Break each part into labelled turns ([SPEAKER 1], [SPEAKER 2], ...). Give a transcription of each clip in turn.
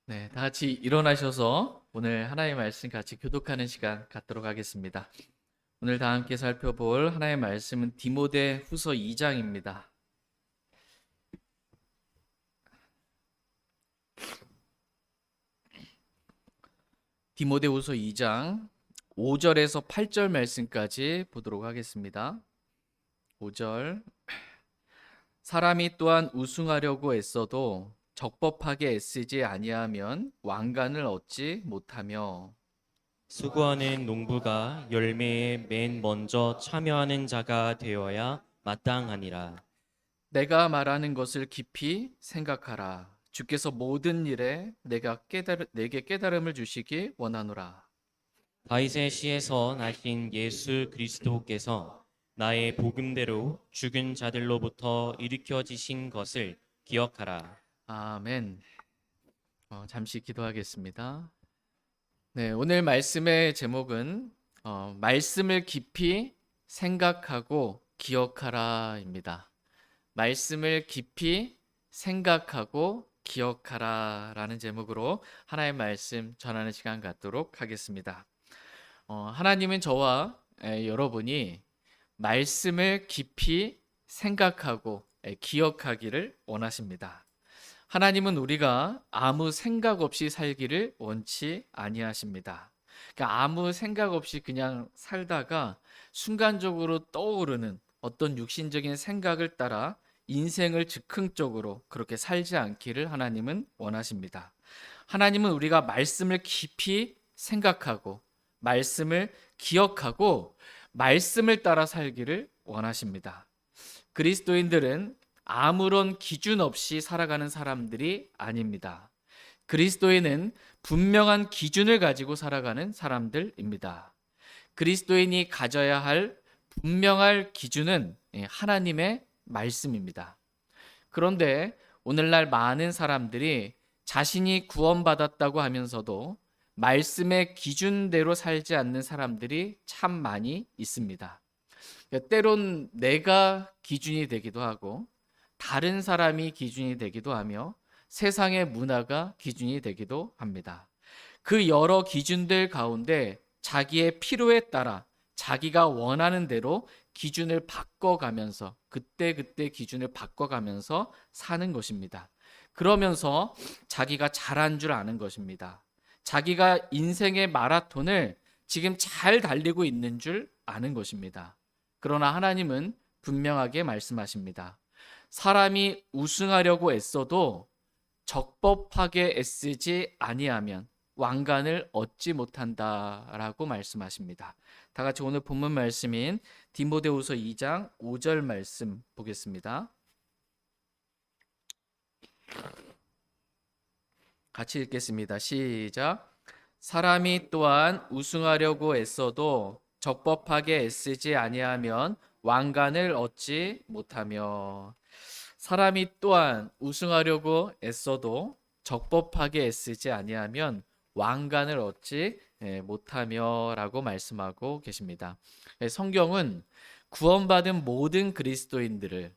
[SPEAKER 1] 네, 다 같이 일어나셔서 오늘 하나님의 말씀 같이 교독하는 시간 갖도록 하겠습니다. 오늘 다 함께 살펴볼 하나님의 말씀은 디모데 후서 2장입니다. 디모데 후서 2장 5절에서 8절 말씀까지 보도록 하겠습니다. 5절 사람이 또한 우승하려고 애써도 적법하게 애쓰지 아니하면 왕관을 얻지 못하며
[SPEAKER 2] 수고하는 농부가 열매에 맨 먼저 참여하는 자가 되어야 마땅하니라.
[SPEAKER 1] 내가 말하는 것을 깊이 생각하라. 주께서 모든 일에 내게 깨달음을 주시기 원하노라.
[SPEAKER 2] 다윗의 시에서 나신 예수 그리스도께서 나의 복음대로 죽은 자들로부터 일으켜지신 것을 기억하라.
[SPEAKER 1] 아멘. 잠시 기도하겠습니다. 네, 오늘 말씀의 제목은 말씀을 깊이 생각하고 기억하라입니다. 말씀을 깊이 생각하고 기억하라라는 제목으로 하나의 말씀 전하는 시간 갖도록 하겠습니다. 하나님은 저와 여러분이 말씀을 깊이 생각하고 기억하기를 원하십니다. 하나님은 우리가 아무 생각 없이 살기를 원치 아니하십니다. 그러니까 아무 생각 없이 그냥 살다가 순간적으로 떠오르는 어떤 육신적인 생각을 따라 인생을 즉흥적으로 그렇게 살지 않기를 하나님은 원하십니다. 하나님은 우리가 말씀을 깊이 생각하고 말씀을 기억하고 말씀을 따라 살기를 원하십니다. 그리스도인들은 아무런 기준 없이 살아가는 사람들이 아닙니다. 그리스도인은 분명한 기준을 가지고 살아가는 사람들입니다. 그리스도인이 가져야 할 분명할 기준은 하나님의 말씀입니다. 그런데 오늘날 많은 사람들이 자신이 구원받았다고 하면서도 말씀의 기준대로 살지 않는 사람들이 참 많이 있습니다. 때론 내가 기준이 되기도 하고 다른 사람이 기준이 되기도 하며 세상의 문화가 기준이 되기도 합니다. 그 여러 기준들 가운데 자기의 필요에 따라 자기가 원하는 대로 기준을 바꿔가면서 그때그때 기준을 바꿔가면서 사는 것입니다. 그러면서 자기가 잘한 줄 아는 것입니다. 자기가 인생의 마라톤을 지금 잘 달리고 있는 줄 아는 것입니다. 그러나 하나님은 분명하게 말씀하십니다. 사람이 우승하려고 애써도 적법하게 애쓰지 아니하면 왕관을 얻지 못한다라고 말씀하십니다. 다 같이 오늘 본문 말씀인 디모데후서 2장 5절 말씀 보겠습니다. 같이 읽겠습니다. 시작. 사람이 또한 우승하려고 애써도 적법하게 애쓰지 아니하면 왕관을 얻지 못하며 사람이 또한 우승하려고 애써도 적법하게 애쓰지 아니하면 왕관을 얻지 못하며라고 말씀하고 계십니다. 성경은 구원받은 모든 그리스도인들을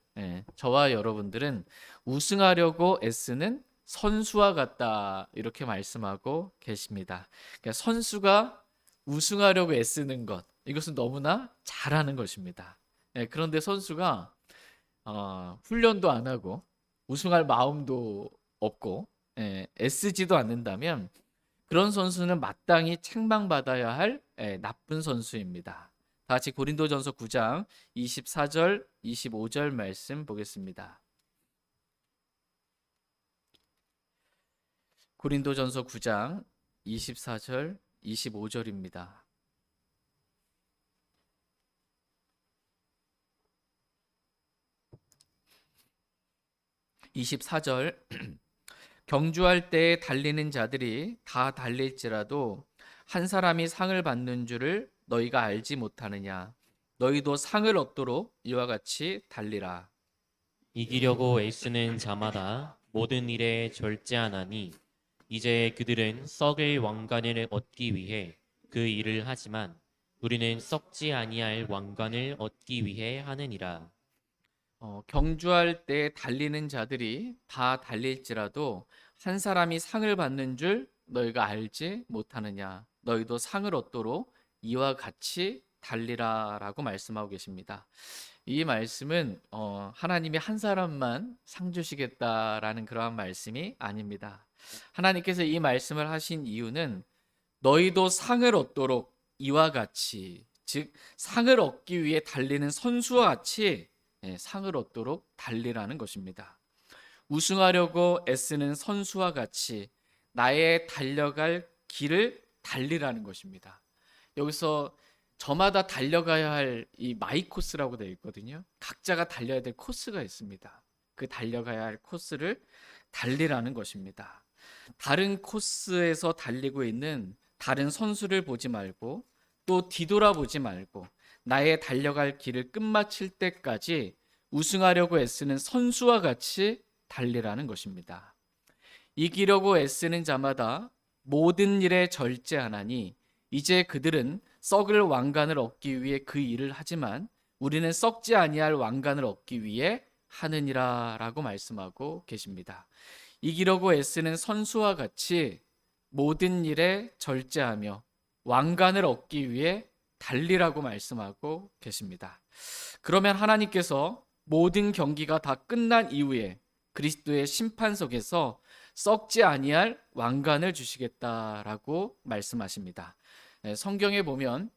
[SPEAKER 1] 저와 여러분들은 우승하려고 애쓰는 선수와 같다 이렇게 말씀하고 계십니다. 그러니까 선수가 우승하려고 애쓰는 것 이것은 너무나 잘하는 것입니다. 그런데 선수가 훈련도 안 하고 우승할 마음도 없고 애쓰지도 않는다면 그런 선수는 마땅히 책망받아야 할 나쁜 선수입니다. 다 같이 고린도전서 9장 24절 25절 말씀 보겠습니다. 고린도전서 9장 24절 25절입니다. 24절 경주할 때에 달리는 자들이 다 달릴지라도 한 사람이 상을 받는 줄을 너희가 알지 못하느냐. 너희도 상을 얻도록 이와 같이 달리라.
[SPEAKER 2] 이기려고 애쓰는 자마다 모든 일에 절제하나니 이제 그들은 썩을 왕관을 얻기 위해 그 일을 하지만 우리는 썩지 아니할 왕관을 얻기 위해 하느니라.
[SPEAKER 1] 경주할 때 달리는 자들이 다 달릴지라도 한 사람이 상을 받는 줄 너희가 알지 못하느냐? 너희도 상을 얻도록 이와 같이 달리라라고 말씀하고 계십니다. 이 말씀은 하나님이 한 사람만 상 주시겠다라는 그러한 말씀이 아닙니다. 하나님께서 이 말씀을 하신 이유는 너희도 상을 얻도록 이와 같이, 즉 상을 얻기 위해 달리는 선수와 같이 상을 얻도록 달리라는 것입니다. 우승하려고 애쓰는 선수와 같이 나의 달려갈 길을 달리라는 것입니다. 여기서 저마다 달려가야 할 이 마이 코스라고 되어 있거든요. 각자가 달려야 될 코스가 있습니다. 그 달려가야 할 코스를 달리라는 것입니다. 다른 코스에서 달리고 있는 다른 선수를 보지 말고 또 뒤돌아보지 말고 나의 달려갈 길을 끝마칠 때까지 우승하려고 애쓰는 선수와 같이 달리라는 것입니다. 이기려고 애쓰는 자마다 모든 일에 절제하나니 이제 그들은 썩을 왕관을 얻기 위해 그 일을 하지만 우리는 썩지 아니할 왕관을 얻기 위해 하느니라라고 말씀하고 계십니다. 이기려고 애쓰는 선수와 같이 모든 일에 절제하며 왕관을 얻기 위해 달리라고 말씀하고 계십니다. 그러면 하나님께서 모든 경기가 다 끝난 이후에 그리스도의 심판석에서 썩지 아니할 왕관을 주시겠다라고 말씀하십니다. 성경에 보면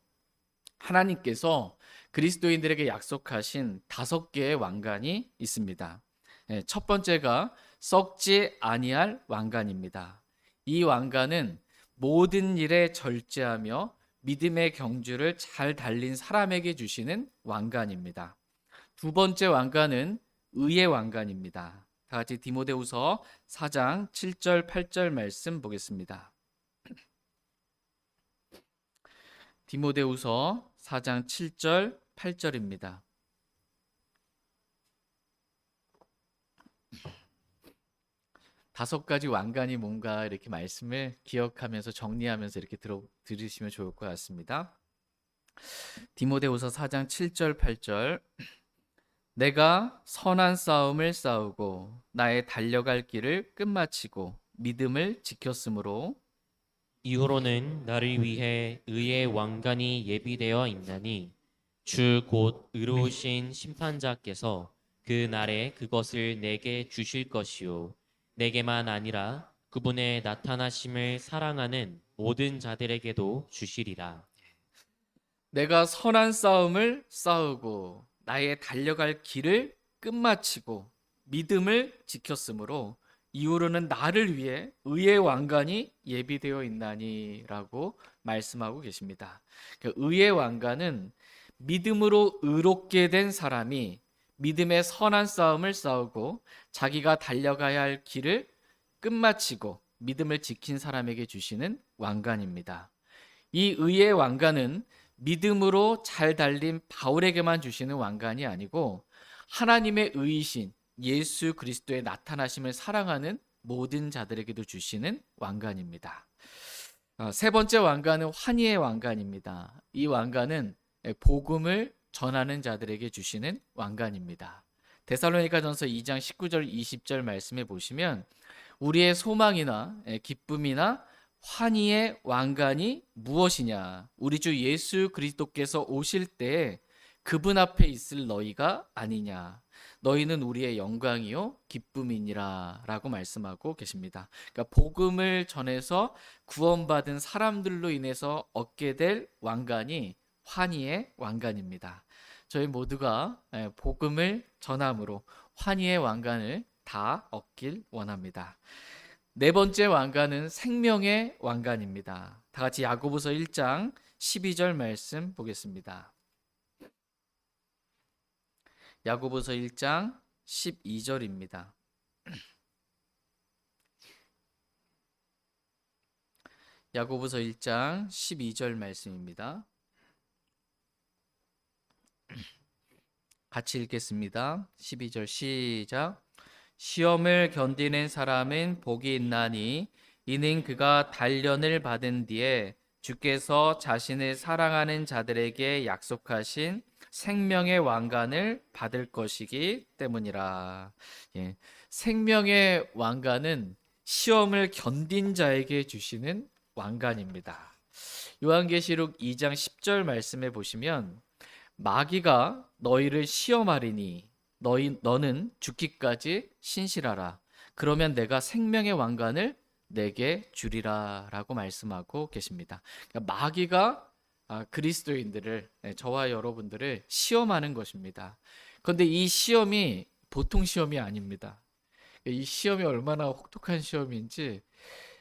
[SPEAKER 1] 하나님께서 그리스도인들에게 약속하신 5개의 왕관이 있습니다. 첫 번째가 썩지 아니할 왕관입니다. 이 왕관은 모든 일에 절제하며 믿음의 경주를 잘 달린 사람에게 주시는 왕관입니다. 두 번째 왕관은 의의 왕관입니다. 다 같이 디모데후서 4장 7절 8절 말씀 보겠습니다. 디모데후서 4장 7절 8절입니다. 다섯 가지 왕관이 뭔가 이렇게 말씀을 기억하면서 정리하면서 이렇게 들으시면 좋을 것 같습니다. 디모데후서 4장 7절 8절 내가 선한 싸움을 싸우고 나의 달려갈 길을 끝마치고 믿음을 지켰으므로
[SPEAKER 2] 이후로는 나를 위해 의의 왕관이 예비되어 있나니 주 곧 의로우신 심판자께서 그 날에 그것을 내게 주실 것이요 내게만 아니라 그분의 나타나심을 사랑하는 모든 자들에게도 주시리라.
[SPEAKER 1] 내가 선한 싸움을 싸우고 나의 달려갈 길을 끝마치고 믿음을 지켰으므로 이후로는 나를 위해 의의 왕관이 예비되어 있나니라고 말씀하고 계십니다. 의의 왕관은 믿음으로 의롭게 된 사람이 믿음의 선한 싸움을 싸우고 자기가 달려가야 할 길을 끝마치고 믿음을 지킨 사람에게 주시는 왕관입니다. 이 의의 왕관은 믿음으로 잘 달린 바울에게만 주시는 왕관이 아니고 하나님의 의이신 예수 그리스도의 나타나심을 사랑하는 모든 자들에게도 주시는 왕관입니다. 세 번째 왕관은 환희의 왕관입니다. 이 왕관은 복음을 전하는 자들에게 주시는 왕관입니다. 데살로니가전서 2장 19절 20절 말씀에 보시면 우리의 소망이나 기쁨이나 환희의 왕관이 무엇이냐? 우리 주 예수 그리스도께서 오실 때 그분 앞에 있을 너희가 아니냐? 너희는 우리의 영광이요 기쁨이니라 라고 말씀하고 계십니다. 그러니까 복음을 전해서 구원받은 사람들로 인해서 얻게 될 왕관이 환희의 왕관입니다. 저희 모두가 복음을 전함으로 환희의 왕관을 다 얻길 원합니다. 네 번째 왕관은 생명의 왕관입니다. 다 같이 야고보서 1장 12절 말씀 보겠습니다. 야고보서 1장 12절입니다. 야고보서 1장 12절 말씀입니다. 같이 읽겠습니다. 12절 시작. 시험을 견디는 사람은 복이 있나니 이는 그가 단련을 받은 뒤에 주께서 자신을 사랑하는 자들에게 약속하신 생명의 왕관을 받을 것이기 때문이라. 생명의 왕관은 시험을 견딘 자에게 주시는 왕관입니다. 요한계시록 2장 10절 말씀에 보시면 마귀가 너희를 시험하리니 너는 죽기까지 신실하라. 그러면 내가 생명의 왕관을 내게 주리라 라고 말씀하고 계십니다. 그러니까 마귀가 그리스도인들을, 저와 여러분들을 시험하는 것입니다. 그런데 이 시험이 보통 시험이 아닙니다. 이 시험이 얼마나 혹독한 시험인지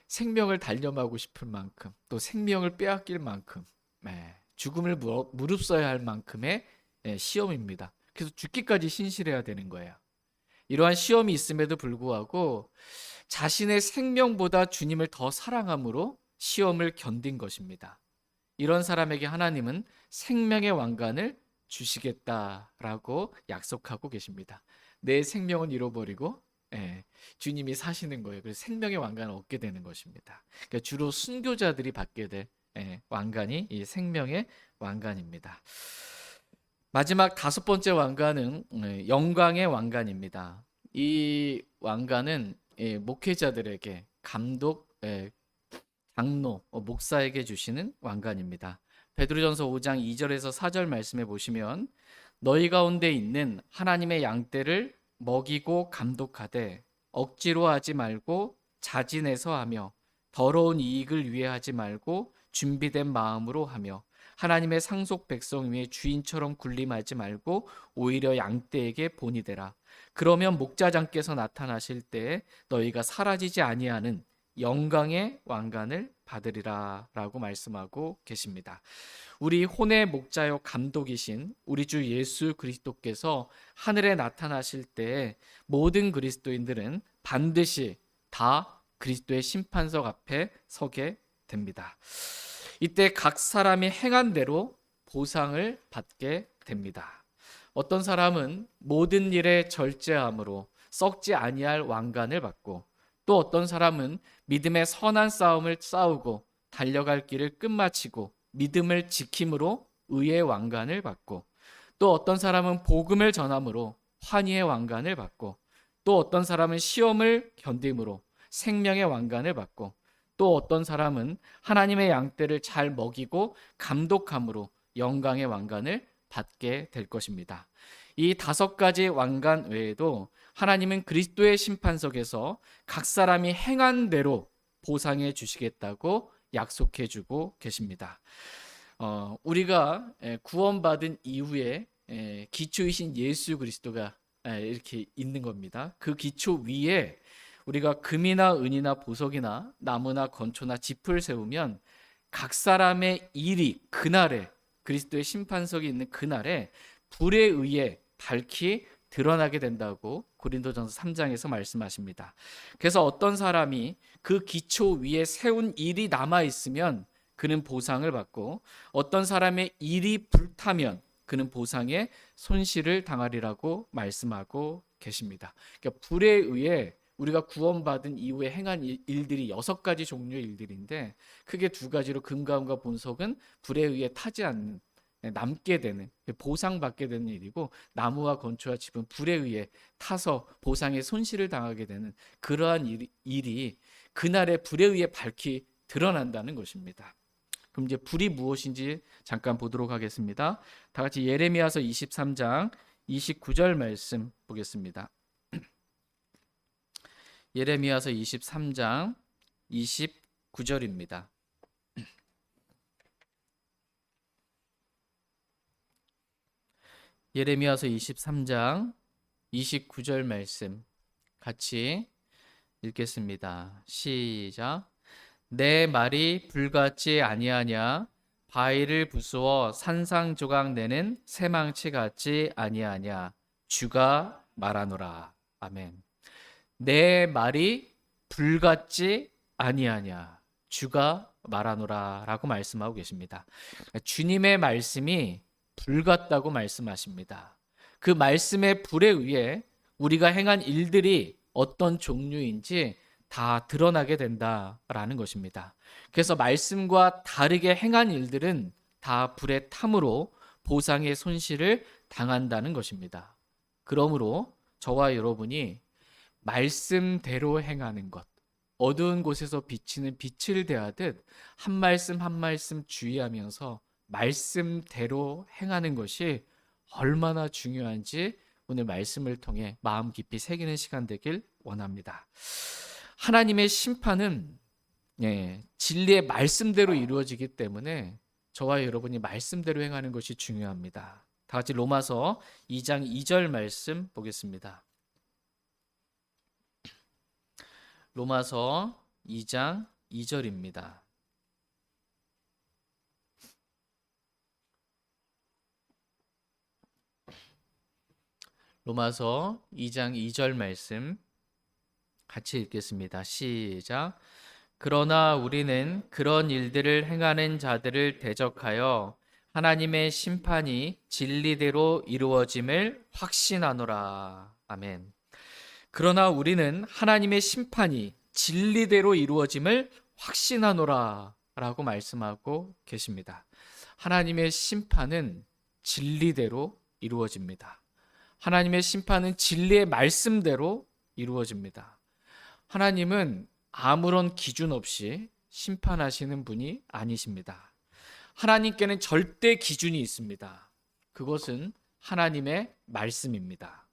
[SPEAKER 1] 생명을 단념하고 싶을 만큼, 또 생명을 빼앗길 만큼, 죽음을 무릅써야 할 만큼의 시험입니다. 그래서 죽기까지 신실해야 되는 거예요. 이러한 시험이 있음에도 불구하고 자신의 생명보다 주님을 더 사랑함으로 시험을 견딘 것입니다. 이런 사람에게 하나님은 생명의 왕관을 주시겠다라고 약속하고 계십니다. 내 생명은 잃어버리고 주님이 사시는 거예요. 그래서 생명의 왕관을 얻게 되는 것입니다. 그러니까 주로 순교자들이 받게 될 왕관이 이 생명의 왕관입니다. 마지막 다섯 번째 왕관은 영광의 왕관입니다. 이 왕관은 목회자들에게 감독, 장로, 목사에게 주시는 왕관입니다. 베드로전서 5장 2절에서 4절 말씀에 보시면 너희 가운데 있는 하나님의 양떼를 먹이고 감독하되 억지로 하지 말고 자진해서 하며 더러운 이익을 위해 하지 말고 준비된 마음으로 하며 하나님의 상속 백성 위에 주인처럼 군림하지 말고 오히려 양떼에게 본이 되라. 그러면 목자장께서 나타나실 때에 너희가 사라지지 아니하는 영광의 왕관을 받으리라 라고 말씀하고 계십니다. 우리 혼의 목자요 감독이신 우리 주 예수 그리스도께서 하늘에 나타나실 때에 모든 그리스도인들은 반드시 다 그리스도의 심판석 앞에 서게 됩니다. 이때 각 사람이 행한 대로 보상을 받게 됩니다. 어떤 사람은 모든 일에 절제함으로 썩지 아니할 왕관을 받고, 또 어떤 사람은 믿음의 선한 싸움을 싸우고 달려갈 길을 끝마치고 믿음을 지킴으로 의의 왕관을 받고, 또 어떤 사람은 복음을 전함으로 환희의 왕관을 받고, 또 어떤 사람은 시험을 견딤으로 생명의 왕관을 받고, 또 어떤 사람은 하나님의 양떼를 잘 먹이고 감독함으로 영광의 왕관을 받게 될 것입니다. 이 다섯 가지 왕관 외에도 하나님은 그리스도의 심판석에서 각 사람이 행한 대로 보상해 주시겠다고 약속해 주고 계십니다. 우리가 구원받은 이후에 기초이신 예수 그리스도가 이렇게 있는 겁니다. 그 기초 위에 우리가 금이나 은이나 보석이나 나무나 건초나 짚을 세우면 각 사람의 일이 그날에, 그리스도의 심판석이 있는 그날에 불에 의해 밝히 드러나게 된다고 고린도전서 3장에서 말씀하십니다. 그래서 어떤 사람이 그 기초 위에 세운 일이 남아 있으면 그는 보상을 받고, 어떤 사람의 일이 불타면 그는 보상에 손실을 당하리라고 말씀하고 계십니다. 그러니까 불에 의해 우리가 구원받은 이후에 행한 일들이 6가지 종류의 일들인데, 크게 2가지로 금가음과 본석은 불에 의해 타지 않는, 남게 되는, 보상받게 되는 일이고, 나무와 건초와 짚은 불에 의해 타서 보상의 손실을 당하게 되는 그러한 일이 그날에 불에 의해 밝히 드러난다는 것입니다. 그럼 이제 불이 무엇인지 잠깐 보도록 하겠습니다. 다 같이 예레미야서 23장 29절 말씀 보겠습니다. 예레미야서 23장 29절입니다. 예레미야서 23장 29절 말씀 같이 읽겠습니다. 시작. 내 말이 불같지 아니하냐? 바위를 부수어 산상조각 내는 새망치 같지 아니하냐? 주가 말하노라. 아멘. 내 말이 불같지 아니하냐? 주가 말하노라 라고 말씀하고 계십니다. 주님의 말씀이 불같다고 말씀하십니다. 그 말씀의 불에 의해 우리가 행한 일들이 어떤 종류인지 다 드러나게 된다라는 것입니다. 그래서 말씀과 다르게 행한 일들은 다 불에 탐으로 보상의 손실을 당한다는 것입니다. 그러므로 저와 여러분이 말씀대로 행하는 것, 어두운 곳에서 비치는 빛을 대하듯 한 말씀 한 말씀 주의하면서 말씀대로 행하는 것이 얼마나 중요한지 오늘 말씀을 통해 마음 깊이 새기는 시간 되길 원합니다. 하나님의 심판은 진리의 말씀대로 이루어지기 때문에 저와 여러분이 말씀대로 행하는 것이 중요합니다. 다 같이 로마서 2장 2절 말씀 보겠습니다. 로마서 2장 2절입니다. 로마서 2장 2절 말씀 같이 읽겠습니다. 시작. 그러나 우리는 그런 일들을 행하는 자들을 대적하여 하나님의 심판이 진리대로 이루어짐을 확신하노라. 아멘. 그러나 우리는 하나님의 심판이 진리대로 이루어짐을 확신하노라 라고 말씀하고 계십니다. 하나님의 심판은 진리대로 이루어집니다. 하나님의 심판은 진리의 말씀대로 이루어집니다. 하나님은 아무런 기준 없이 심판하시는 분이 아니십니다. 하나님께는 절대 기준이 있습니다. 그것은 하나님의 말씀입니다.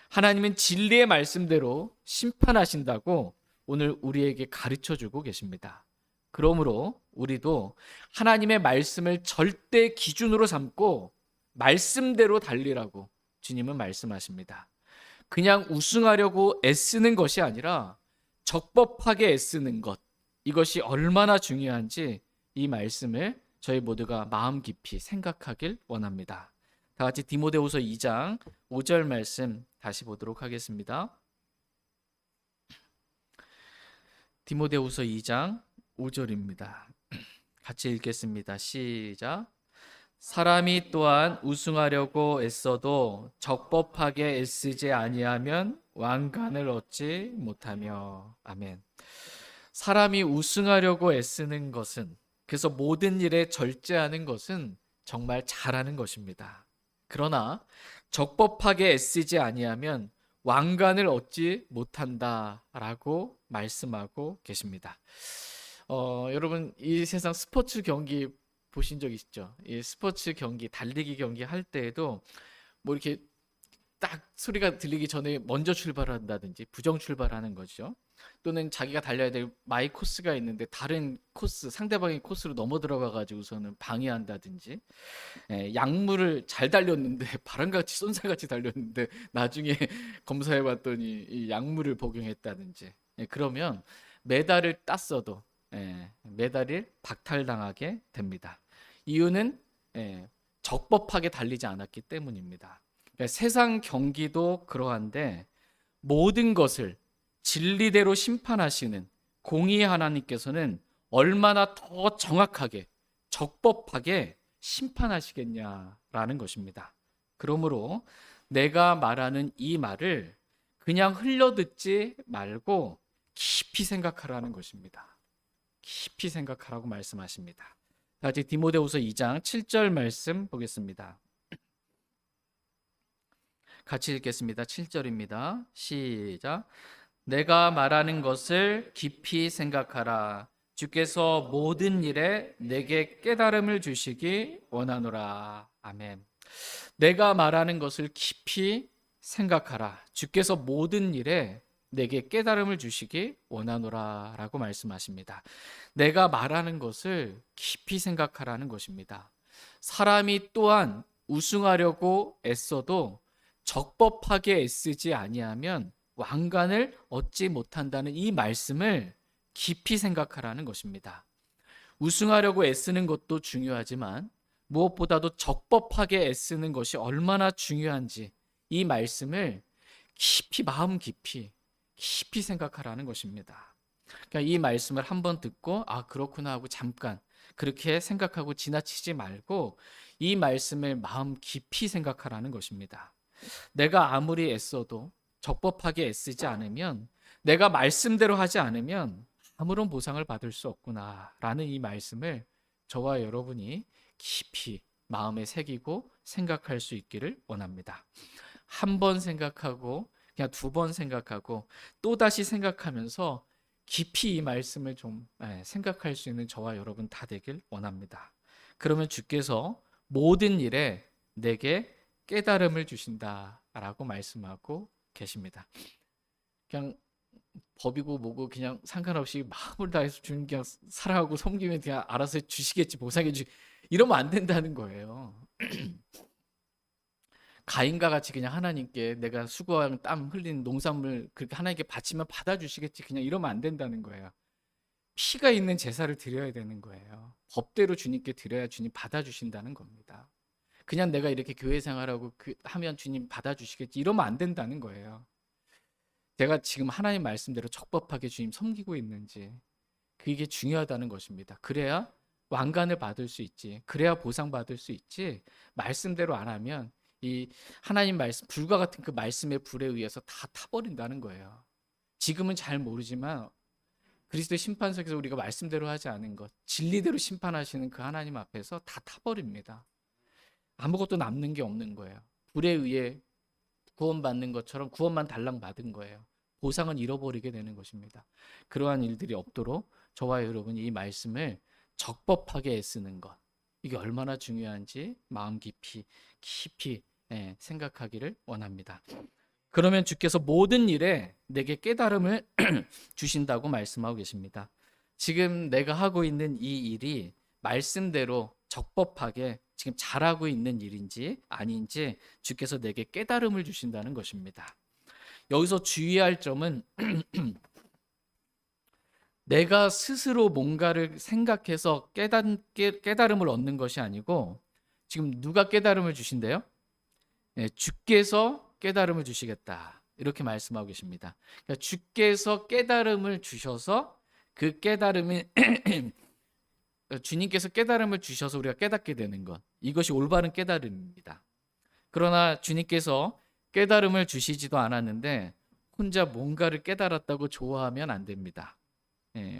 [SPEAKER 1] 하나님은 진리의 말씀대로 심판하신다고 오늘 우리에게 가르쳐주고 계십니다. 그러므로 우리도 하나님의 말씀을 절대 기준으로 삼고 말씀대로 달리라고 주님은 말씀하십니다. 그냥 우승하려고 애쓰는 것이 아니라 적법하게 애쓰는 것, 이것이 얼마나 중요한지 이 말씀을 저희 모두가 마음 깊이 생각하길 원합니다. 다 같이 디모데후서 2장 5절 말씀 다시 보도록 하겠습니다. 디모데후서 2장 5절입니다. 같이 읽겠습니다. 시작. 사람이 또한 우승하려고 애써도 적법하게 애쓰지 아니하면 왕관을 얻지 못하며. 아멘. 사람이 우승하려고 애쓰는 것은, 그래서 모든 일에 절제하는 것은 정말 잘하는 것입니다. 그러나 적법하게 애쓰지 아니하면 왕관을 얻지 못한다라고 말씀하고 계십니다. 여러분, 이 세상 스포츠 경기 보신 적 있죠? 이 스포츠 경기, 달리기 경기 할 때에도 뭐 이렇게 딱 소리가 들리기 전에 먼저 출발한다든지 부정 출발하는 거죠. 또는 자기가 달려야 될 마이 코스가 있는데 다른 코스, 상대방의 코스로 넘어 들어가 가지고서는 방해한다든지, 약물을 잘 달렸는데 바람같이 쏜살같이 달렸는데 나중에 검사해 봤더니 이 약물을 복용했다든지, 그러면 메달을 땄어도 메달을 박탈당하게 됩니다. 이유는 적법하게 달리지 않았기 때문입니다. 그러니까 세상 경기도 그러한데 모든 것을 진리대로 심판하시는 공의의 하나님께서는 얼마나 더 정확하게 적법하게 심판하시겠냐라는 것입니다. 그러므로 내가 말하는 이 말을 그냥 흘려듣지 말고 깊이 생각하라는 것입니다. 깊이 생각하라고 말씀하십니다. 다시 디모데후서 2장 7절 말씀 보겠습니다. 같이 읽겠습니다. 7절입니다. 시작. 내가 말하는 것을 깊이 생각하라. 주께서 모든 일에 내게 깨달음을 주시기 원하노라. 아멘. 내가 말하는 것을 깊이 생각하라. 주께서 모든 일에 내게 깨달음을 주시기 원하노라 라고 말씀하십니다. 내가 말하는 것을 깊이 생각하라는 것입니다. 사람이 또한 우승하려고 애써도 적법하게 애쓰지 아니하면 왕관을 얻지 못한다는 이 말씀을 깊이 생각하라는 것입니다. 우승하려고 애쓰는 것도 중요하지만 무엇보다도 적법하게 애쓰는 것이 얼마나 중요한지 이 말씀을 깊이, 마음 깊이 생각하라는 것입니다. 그러니까 이 말씀을 한번 듣고 아 그렇구나 하고 잠깐 그렇게 생각하고 지나치지 말고 이 말씀을 마음 깊이 생각하라는 것입니다. 내가 아무리 애써도 적법하게 애쓰지 않으면, 내가 말씀대로 하지 않으면 아무런 보상을 받을 수 없구나라는 이 말씀을 저와 여러분이 깊이 마음에 새기고 생각할 수 있기를 원합니다. 한 번 생각하고 그냥 두 번 생각하고 또다시 생각하면서 깊이 이 말씀을 좀 생각할 수 있는 저와 여러분 다 되길 원합니다. 그러면 주께서 모든 일에 내게 깨달음을 주신다라고 말씀하고 계십니다. 그냥 법이고 뭐고 그냥 상관없이 마음을 다해서 주님 그냥 사랑하고 섬기면 그냥 알아서 주시겠지, 보상해 주, 이러면 안 된다는 거예요. 가인과 같이 그냥 하나님께 내가 수고한 땀 흘린 농산물 그렇게 하나님께 바치면 받아주시겠지, 그냥 이러면 안 된다는 거예요. 피가 있는 제사를 드려야 되는 거예요. 법대로 주님께 드려야 주님 받아주신다는 겁니다. 그냥 내가 이렇게 교회 생활하고 하면 주님 받아주시겠지, 이러면 안 된다는 거예요. 내가 지금 하나님 말씀대로 적법하게 주님 섬기고 있는지, 그게 중요하다는 것입니다. 그래야 왕관을 받을 수 있지, 그래야 보상받을 수 있지, 말씀대로 안 하면 이 하나님 말씀, 불과 같은 그 말씀의 불에 의해서 다 타버린다는 거예요. 지금은 잘 모르지만 그리스도의 심판석에서 우리가 말씀대로 하지 않은 것, 진리대로 심판하시는 그 하나님 앞에서 다 타버립니다. 아무것도 남는 게 없는 거예요. 불에 의해 구원받는 것처럼 구원만 달랑 받은 거예요. 보상은 잃어버리게 되는 것입니다. 그러한 일들이 없도록 저와 여러분이 이 말씀을 적법하게 애쓰는 것, 이게 얼마나 중요한지 마음 깊이 생각하기를 원합니다. 그러면 주께서 모든 일에 내게 깨달음을 주신다고 말씀하고 계십니다. 지금 내가 하고 있는 이 일이 말씀대로 적법하게 지금 잘하고 있는 일인지 아닌지 주께서 내게 깨달음을 주신다는 것입니다. 여기서 주의할 점은 내가 스스로 뭔가를 생각해서 깨달음을 얻는 것이 아니고, 지금 누가 깨달음을 주신대요? 주께서 깨달음을 주시겠다, 이렇게 말씀하고 계십니다. 그러니까 주께서 깨달음을 주셔서 그 깨달음이 주님께서 깨달음을 주셔서 우리가 깨닫게 되는 것, 이것이 올바른 깨달음입니다. 그러나 주님께서 깨달음을 주시지도 않았는데 혼자 뭔가를 깨달았다고 좋아하면 안 됩니다.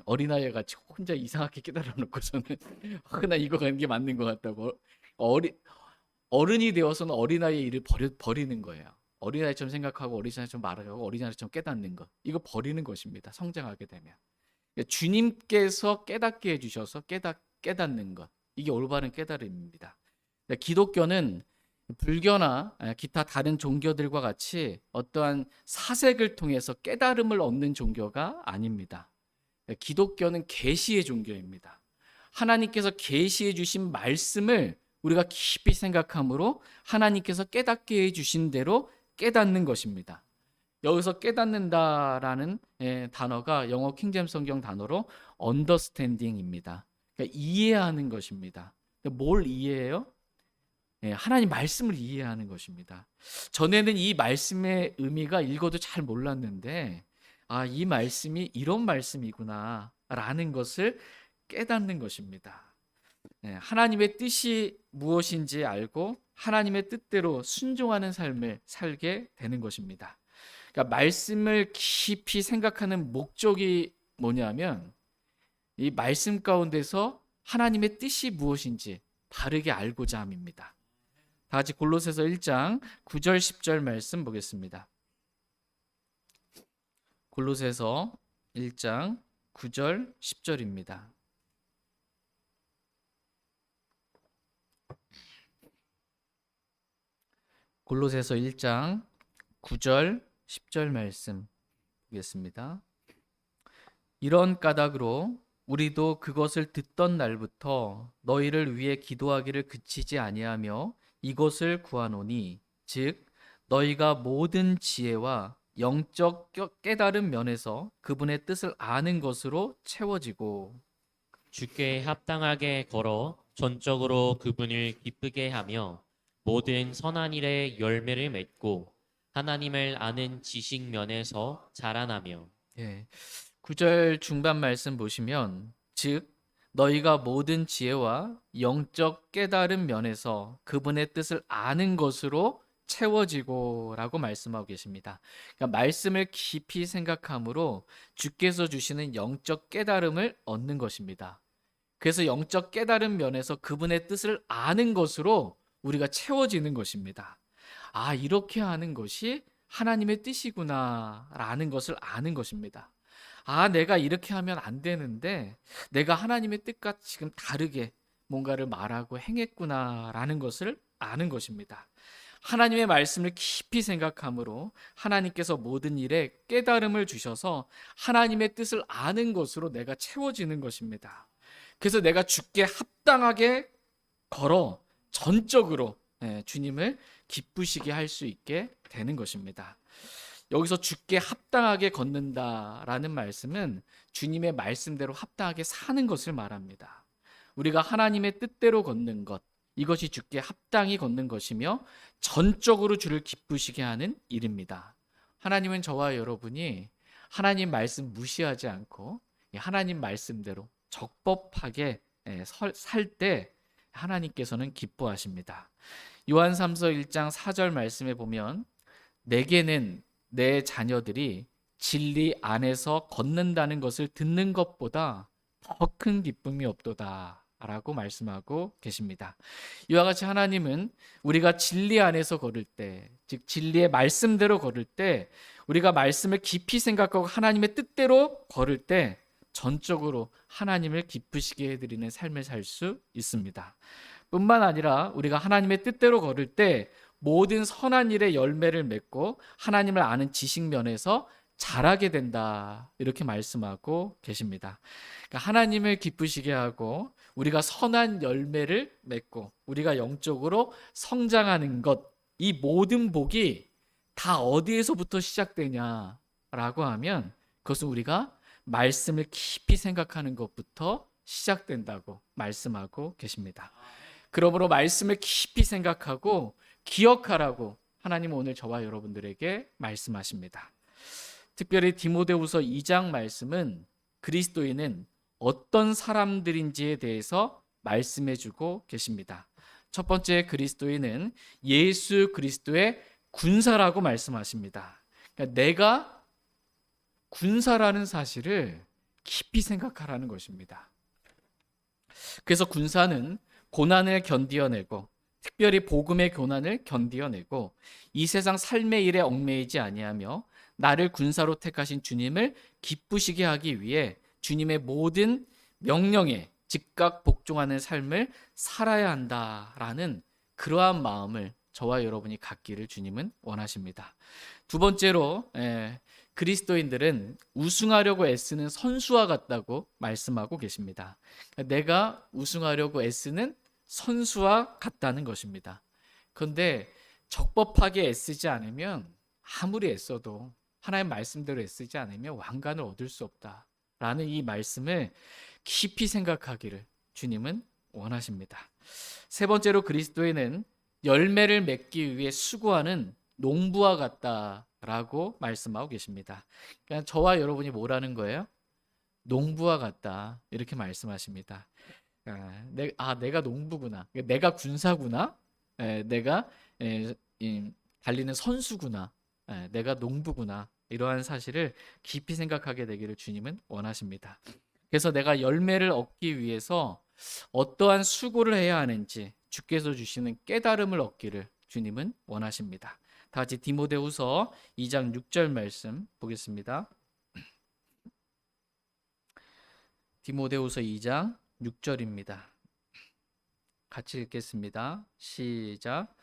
[SPEAKER 1] 어린아이 같이 혼자 이상하게 깨달아 놓고서는 나 이거 가는 게 맞는 것 같다고, 어른이 되어서는 어린아이의 일을 버리는 거예요. 어린아이처럼 생각하고 어린아이처럼 말하고 어린아이처럼 깨닫는 것, 이거 버리는 것입니다. 성장하게 되면 주님께서 깨닫게 해주셔서 깨닫는 것, 이게 올바른 깨달음입니다. 기독교는 불교나 기타 다른 종교들과 같이 어떠한 사색을 통해서 깨달음을 얻는 종교가 아닙니다. 기독교는 계시의 종교입니다. 하나님께서 계시해 주신 말씀을 우리가 깊이 생각함으로 하나님께서 깨닫게 해주신 대로 깨닫는 것입니다. 여기서 깨닫는다라는 단어가 영어 킹제임스 성경 단어로 understanding입니다. 그러니까 이해하는 것입니다. 뭘 이해해요? 하나님 말씀을 이해하는 것입니다. 전에는 이 말씀의 의미가 읽어도 잘 몰랐는데, 이 말씀이 이런 말씀이구나 라는 것을 깨닫는 것입니다. 하나님의 뜻이 무엇인지 알고 하나님의 뜻대로 순종하는 삶을 살게 되는 것입니다. 그러니까 말씀을 깊이 생각하는 목적이 뭐냐면, 이 말씀 가운데서 하나님의 뜻이 무엇인지 바르게 알고자 함입니다. 다 같이 골로새서 1장 9절 10절 말씀 보겠습니다. 골로새서 1장 9절 10절입니다. 골로새서 1장 9절 10절 말씀 보겠습니다. 이런 까닭으로 우리도 그것을 듣던 날부터 너희를 위해 기도하기를 그치지 아니하며 이것을 구하노니, 즉 너희가 모든 지혜와 영적 깨달은 면에서 그분의 뜻을 아는 것으로 채워지고,
[SPEAKER 2] 주께 합당하게 걸어 전적으로 그분을 기쁘게 하며 모든 선한 일에 열매를 맺고 하나님을 아는 지식 면에서 자라나며.
[SPEAKER 1] 9절 중반 말씀 보시면, 즉 너희가 모든 지혜와 영적 깨달은 면에서 그분의 뜻을 아는 것으로 채워지고 라고 말씀하고 계십니다. 그러니까 말씀을 깊이 생각함으로 주께서 주시는 영적 깨달음을 얻는 것입니다. 그래서 영적 깨달은 면에서 그분의 뜻을 아는 것으로 우리가 채워지는 것입니다. 이렇게 하는 것이 하나님의 뜻이구나 라는 것을 아는 것입니다. 내가 이렇게 하면 안 되는데 내가 하나님의 뜻과 지금 다르게 뭔가를 말하고 행했구나라는 것을 아는 것입니다. 하나님의 말씀을 깊이 생각함으로 하나님께서 모든 일에 깨달음을 주셔서 하나님의 뜻을 아는 것으로 내가 채워지는 것입니다. 그래서 내가 주께 합당하게 걸어 전적으로 주님을 기쁘시게 할 수 있게 되는 것입니다. 여기서 주께 합당하게 걷는다라는 말씀은 주님의 말씀대로 합당하게 사는 것을 말합니다. 우리가 하나님의 뜻대로 걷는 것, 이것이 주께 합당히 걷는 것이며 전적으로 주를 기쁘시게 하는 일입니다. 하나님은 저와 여러분이 하나님 말씀 무시하지 않고 하나님 말씀대로 적법하게 살 때 하나님께서는 기뻐하십니다. 요한 3서 1장 4절 말씀에 보면 내게는 내 자녀들이 진리 안에서 걷는다는 것을 듣는 것보다 더 큰 기쁨이 없도다 라고 말씀하고 계십니다. 이와 같이 하나님은 우리가 진리 안에서 걸을 때, 즉 진리의 말씀대로 걸을 때, 우리가 말씀을 깊이 생각하고 하나님의 뜻대로 걸을 때 전적으로 하나님을 기쁘시게 해드리는 삶을 살 수 있습니다. 뿐만 아니라 우리가 하나님의 뜻대로 걸을 때 모든 선한 일의 열매를 맺고 하나님을 아는 지식면에서 자라게 된다, 이렇게 말씀하고 계십니다. 그러니까 하나님을 기쁘시게 하고 우리가 선한 열매를 맺고 우리가 영적으로 성장하는 것, 이 모든 복이 다 어디에서부터 시작되냐라고 하면 그것은 우리가 말씀을 깊이 생각하는 것부터 시작된다고 말씀하고 계십니다. 그러므로 말씀을 깊이 생각하고 기억하라고 하나님은 오늘 저와 여러분들에게 말씀하십니다. 특별히 디모데후서 2장 말씀은 그리스도인은 어떤 사람들인지에 대해서 말씀해주고 계십니다. 첫 번째, 그리스도인은 예수 그리스도의 군사라고 말씀하십니다. 그러니까 내가 군사라는 사실을 깊이 생각하라는 것입니다. 그래서 군사는 고난을 견디어내고 특별히 복음의 고난을 견디어내고 이 세상 삶의 일에 얽매이지 아니하며 나를 군사로 택하신 주님을 기쁘시게 하기 위해 주님의 모든 명령에 즉각 복종하는 삶을 살아야 한다라는 그러한 마음을 저와 여러분이 갖기를 주님은 원하십니다. 두 번째로 그리스도인들은 우승하려고 애쓰는 선수와 같다고 말씀하고 계십니다. 내가 우승하려고 애쓰는 선수와 같다는 것입니다. 그런데 적법하게 애쓰지 않으면 아무리 애써도 하나님 말씀대로 애쓰지 않으면 왕관을 얻을 수 없다라는 이 말씀을 깊이 생각하기를 주님은 원하십니다. 세 번째로 그리스도인은 열매를 맺기 위해 수고하는 농부와 같다라고 말씀하고 계십니다. 그러니까 저와 여러분이 뭐라는 거예요? 농부와 같다, 이렇게 말씀하십니다. 내가 농부구나, 내가 군사구나, 내가 달리는 선수구나, 내가 농부구나, 이러한 사실을 깊이 생각하게 되기를 주님은 원하십니다. 그래서 내가 열매를 얻기 위해서 어떠한 수고를 해야 하는지 주께서 주시는 깨달음을 얻기를 주님은 원하십니다. 다 같이 디모데후서 2장 6절 말씀 보겠습니다. 디모데후서 2장 6절입니다. 같이 읽겠습니다. 시작.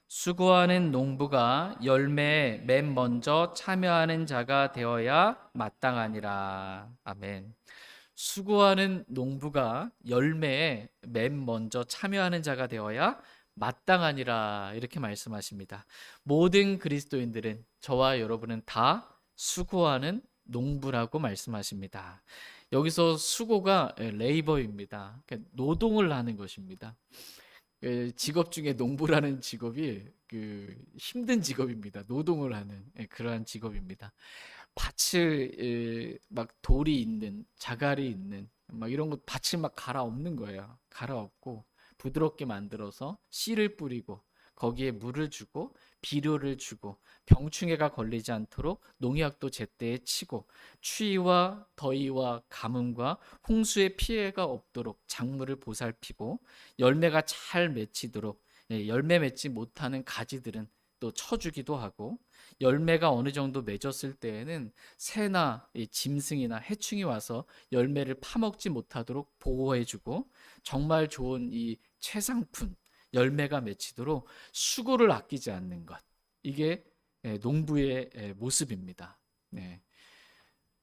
[SPEAKER 1] 수고하는 농부가 열매에 맨 먼저 참여하는 자가 되어야 마땅하니라. 아멘. 수고하는 농부가 열매에 맨 먼저 참여하는 자가 되어야 마땅하니라, 이렇게 말씀하십니다. 모든 그리스도인들은, 저와 여러분은 다 수고하는 농부라고 말씀하십니다. 여기서 수고가 레이버입니다. 그러니까 노동을 하는 것입니다. 직업 중에 농부라는 직업이 힘든 직업입니다. 노동을 하는 그러한 직업입니다. 밭을 막 돌이 있는, 자갈이 있는 막 이런 것, 밭을 막 갈아엎는 거예요. 갈아엎고 부드럽게 만들어서 씨를 뿌리고 거기에 물을 주고 비료를 주고 병충해가 걸리지 않도록 농약도 제때에 치고 추위와 더위와 가뭄과 홍수의 피해가 없도록 작물을 보살피고 열매가 잘 맺히도록, 열매 맺지 못하는 가지들은 또 쳐주기도 하고, 열매가 어느 정도 맺었을 때에는 새나 이 짐승이나 해충이 와서 열매를 파먹지 못하도록 보호해주고, 정말 좋은 이 최상품 열매가 맺히도록 수고를 아끼지 않는 것, 이게 농부의 모습입니다. 네.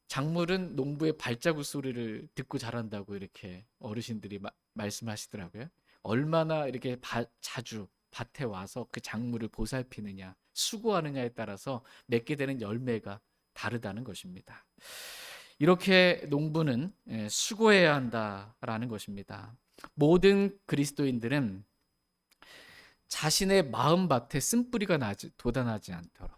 [SPEAKER 1] 작물은 농부의 발자국 소리를 듣고 자란다고 이렇게 어르신들이 말씀하시더라고요. 얼마나 이렇게 자주 밭에 와서 그 작물을 보살피느냐, 수고하느냐에 따라서 맺게 되는 열매가 다르다는 것입니다. 이렇게 농부는 수고해야 한다라는 것입니다. 모든 그리스도인들은 자신의 마음밭에 쓴뿌리가 돋아나지 않도록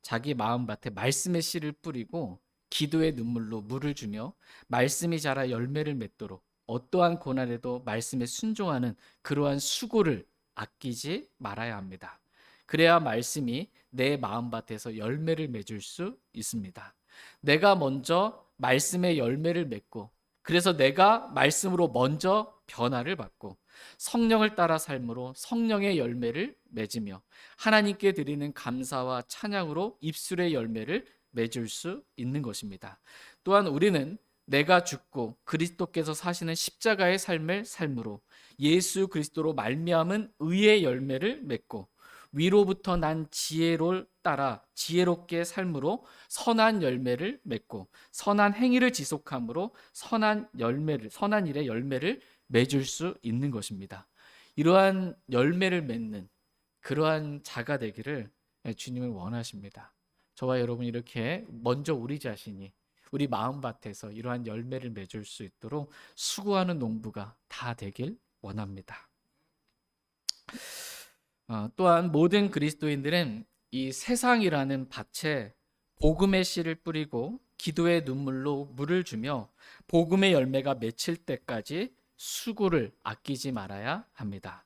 [SPEAKER 1] 자기 마음밭에 말씀의 씨를 뿌리고 기도의 눈물로 물을 주며 말씀이 자라 열매를 맺도록 어떠한 고난에도 말씀에 순종하는 그러한 수고를 아끼지 말아야 합니다. 그래야 말씀이 내 마음밭에서 열매를 맺을 수 있습니다. 내가 먼저 말씀의 열매를 맺고, 그래서 내가 말씀으로 먼저 변화를 받고 성령을 따라 삶으로 성령의 열매를 맺으며 하나님께 드리는 감사와 찬양으로 입술의 열매를 맺을 수 있는 것입니다. 또한 우리는 내가 죽고 그리스도께서 사시는 십자가의 삶을 삶으로 예수 그리스도로 말미암은 의의 열매를 맺고 위로부터 난 지혜를 따라 지혜롭게 삶으로 선한 열매를 맺고 선한 행위를 지속함으로 선한 일의 열매를 맺을 수 있는 것입니다. 이러한 열매를 맺는 그러한 자가 되기를 주님은 원하십니다. 저와 여러분 이렇게 먼저 우리 자신이 우리 마음밭에서 이러한 열매를 맺을 수 있도록 수고하는 농부가 다 되길 원합니다. 또한 모든 그리스도인들은 이 세상이라는 밭에 복음의 씨를 뿌리고 기도의 눈물로 물을 주며 복음의 열매가 맺힐 때까지 수고를 아끼지 말아야 합니다.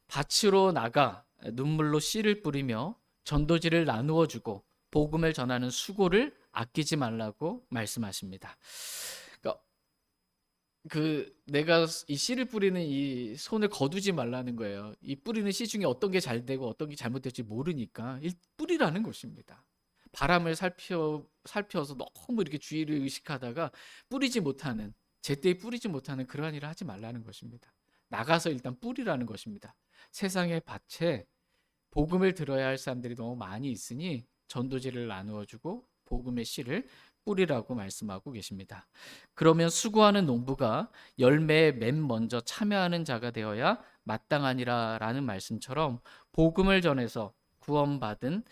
[SPEAKER 1] 밭으로 나가 눈물로 씨를 뿌리며 전도지를 나누어 주고 복음을 전하는 수고를 아끼지 말라고 말씀하십니다. 내가 이 씨를 뿌리는 이 손을 거두지 말라는 거예요. 이 뿌리는 씨 중에 어떤 게 잘 되고 어떤 게 잘못될지 모르니까 뿌리라는 것입니다. 바람을 살펴서 너무 이렇게 주의를 의식하다가 제때에 뿌리지 못하는 그러한 일을 하지 말라는 것입니다. 나가서 일단 뿌리라는 것입니다. 세상의 밭에 복음을 들어야 할 사람들이 너무 많이 있으니 전도지를 나누어주고 복음의 씨를 뿌리라고 말씀하고 계십니다. 그러면 수고하는 농부가 열매에 맨 먼저 참여하는 자가 되어야 마땅하니라 라는 말씀처럼 복음을 전해서 구원받은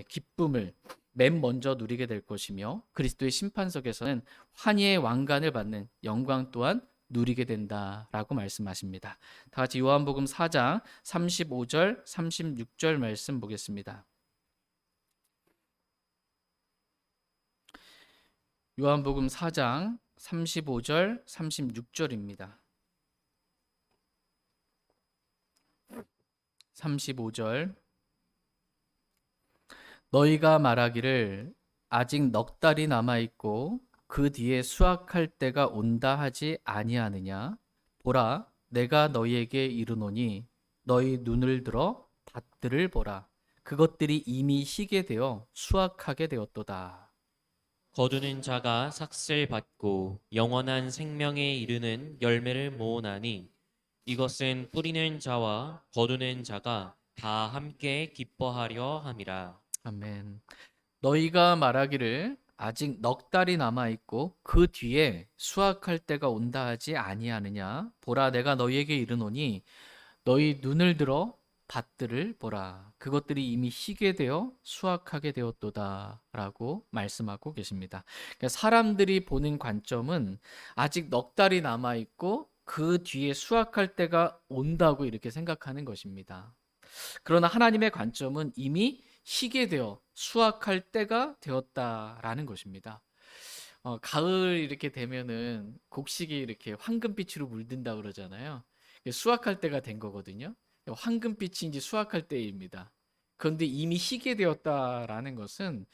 [SPEAKER 1] 기쁨을 맨 먼저 누리게 될 것이며 그리스도의 심판석에서는 환희의 왕관을 받는 영광 또한 누리게 된다라고 말씀하십니다. 다 같이 요한복음 4장 35절 36절 말씀 보겠습니다. 요한복음 4장 35절 36절입니다. 35절 너희가 말하기를 아직 넉 달이 남아 있고 그 뒤에 수확할 때가 온다 하지 아니하느냐? 보라, 내가 너희에게 이르노니 너희 눈을 들어 밭들을 보라. 그것들이 이미 희게 되어 수확하게 되었도다.
[SPEAKER 2] 거두는 자가 삭슬 받고 영원한 생명에 이르는 열매를 모으나니 이것은 뿌리는 자와 거두는 자가 다 함께 기뻐하려 함이라.
[SPEAKER 1] 아멘. 너희가 말하기를 아직 넉 달이 남아 있고 그 뒤에 수확할 때가 온다 하지 아니하느냐? 보라, 내가 너희에게 이르노니 너희 눈을 들어 밭들을 보라. 그것들이 이미 희게 되어 수확하게 되었도다 라고 말씀하고 계십니다. 그러니까 사람들이 보는 관점은 아직 넉 달이 남아 있고 그 뒤에 수확할 때가 온다고 이렇게 생각하는 것입니다. 그러나 하나님의 관점은 이미 희게 되어 수확할 때가 되었다라는 것입니다. 가을 이렇게 되면은 곡식이 이렇게 황금빛으로 물든다 그러잖아요. 수확할 때가 된 거거든요. 황금빛이 이제 수확할 때입니다. 그런데 이미 희게 되었다라는 것은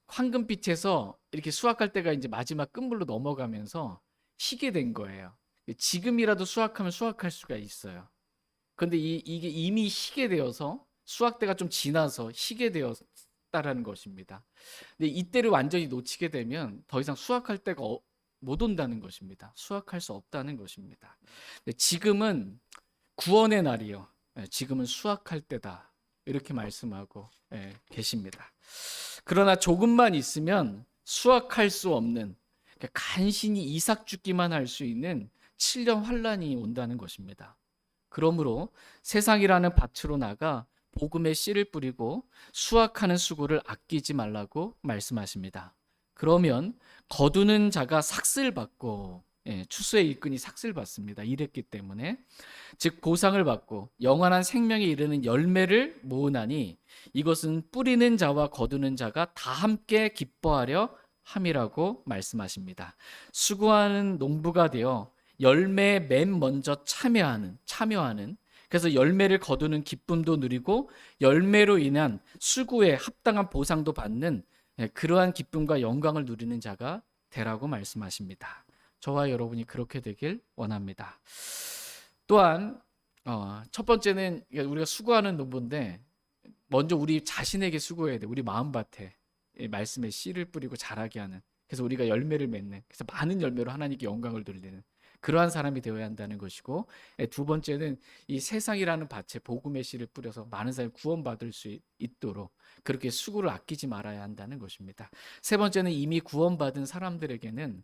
[SPEAKER 1] 황금빛에서 이렇게 수확할 때가 이제 마지막 끝물로 넘어가면서 희게 된 거예요. 지금이라도 수확하면 수확할 수가 있어요. 그런데 이게 이미 희게 되어서 수확 때가 좀 지나서 희게 되었다라는 것입니다. 근데 이때를 완전히 놓치게 되면 더 이상 수확할 때가 못 온다는 것입니다. 수확할 수 없다는 것입니다. 근데 지금은 구원의 날이요. 지금은 수확할 때다. 이렇게 말씀하고 계십니다. 그러나 조금만 있으면 수확할 수 없는, 그러니까 간신히 이삭 죽기만 할 수 있는 7년 환란이 온다는 것입니다. 그러므로 세상이라는 밭으로 나가 복음의 씨를 뿌리고 수확하는 수고를 아끼지 말라고 말씀하십니다. 그러면 거두는 자가 삭슬 받고, 추수의 일꾼이 삭슬 받습니다. 일했기 때문에. 즉 보상을 받고 영원한 생명에 이르는 열매를 모으나니 이것은 뿌리는 자와 거두는 자가 다 함께 기뻐하려 함이라고 말씀하십니다. 수고하는 농부가 되어 열매에 맨 먼저 참여하는, 그래서 열매를 거두는 기쁨도 누리고 열매로 인한 수고에 합당한 보상도 받는 그러한 기쁨과 영광을 누리는 자가 되라고 말씀하십니다. 저와 여러분이 그렇게 되길 원합니다. 또한 첫 번째는 우리가 수고하는 농부인데 먼저 우리 자신에게 수고해야 돼. 우리 마음밭에 말씀의 씨를 뿌리고 자라게 하는, 그래서 우리가 열매를 맺는, 그래서 많은 열매로 하나님께 영광을 돌리는 그러한 사람이 되어야 한다는 것이고, 두 번째는 이 세상이라는 밭에 복음의 씨를 뿌려서 많은 사람이 구원받을 수 있도록 그렇게 수고를 아끼지 말아야 한다는 것입니다. 세 번째는 이미 구원받은 사람들에게는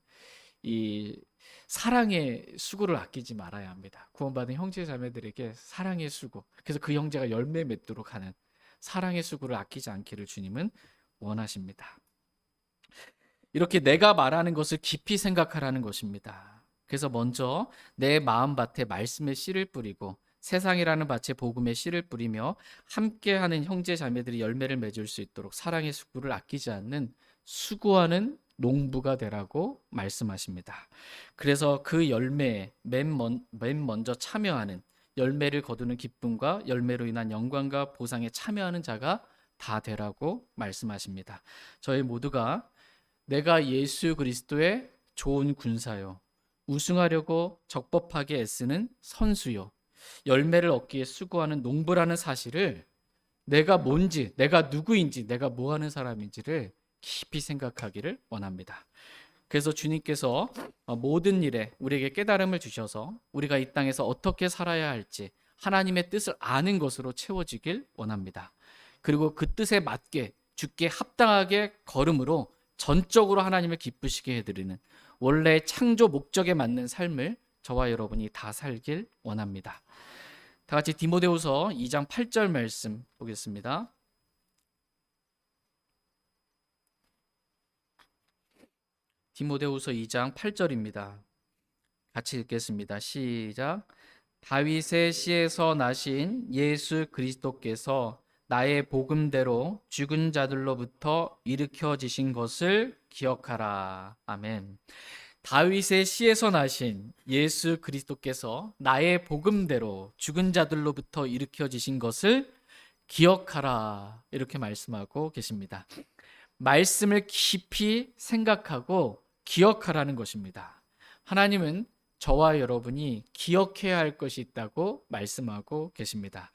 [SPEAKER 1] 이 사랑의 수고를 아끼지 말아야 합니다. 구원받은 형제 자매들에게 사랑의 수고, 그래서 그 형제가 열매 맺도록 하는 사랑의 수고를 아끼지 않기를 주님은 원하십니다. 이렇게 내가 말하는 것을 깊이 생각하라는 것입니다. 그래서 먼저 내 마음밭에 말씀의 씨를 뿌리고 세상이라는 밭에 복음의 씨를 뿌리며 함께하는 형제 자매들이 열매를 맺을 수 있도록 사랑의 수고를 아끼지 않는 수고하는 농부가 되라고 말씀하십니다. 그래서 그 열매에 맨 먼저 참여하는, 열매를 거두는 기쁨과 열매로 인한 영광과 보상에 참여하는 자가 다 되라고 말씀하십니다. 저희 모두가 내가 예수 그리스도의 좋은 군사요, 우승하려고 적법하게 애쓰는 선수요, 열매를 얻기에 수고하는 농부라는 사실을 내가 뭔지, 내가 누구인지, 내가 뭐 하는 사람인지를 깊이 생각하기를 원합니다. 그래서 주님께서 모든 일에 우리에게 깨달음을 주셔서 우리가 이 땅에서 어떻게 살아야 할지 하나님의 뜻을 아는 것으로 채워지길 원합니다. 그리고 그 뜻에 맞게 주께 합당하게 걸음으로 전적으로 하나님을 기쁘시게 해드리는 원래 창조 목적에 맞는 삶을 저와 여러분이 다 살길 원합니다. 다 같이 디모데후서 2장 8절 말씀 보겠습니다. 디모데후서 2장 8절입니다. 같이 읽겠습니다. 시작. 다윗의 씨에서 나신 예수 그리스도께서 나의 복음대로 죽은 자들로부터 일으켜지신 것을 기억하라. 아멘. 다윗의 씨에서 나신 예수 그리스도께서 나의 복음대로 죽은 자들로부터 일으켜지신 것을 기억하라. 이렇게 말씀하고 계십니다. 말씀을 깊이 생각하고 기억하라는 것입니다. 하나님은 저와 여러분이 기억해야 할 것이 있다고 말씀하고 계십니다.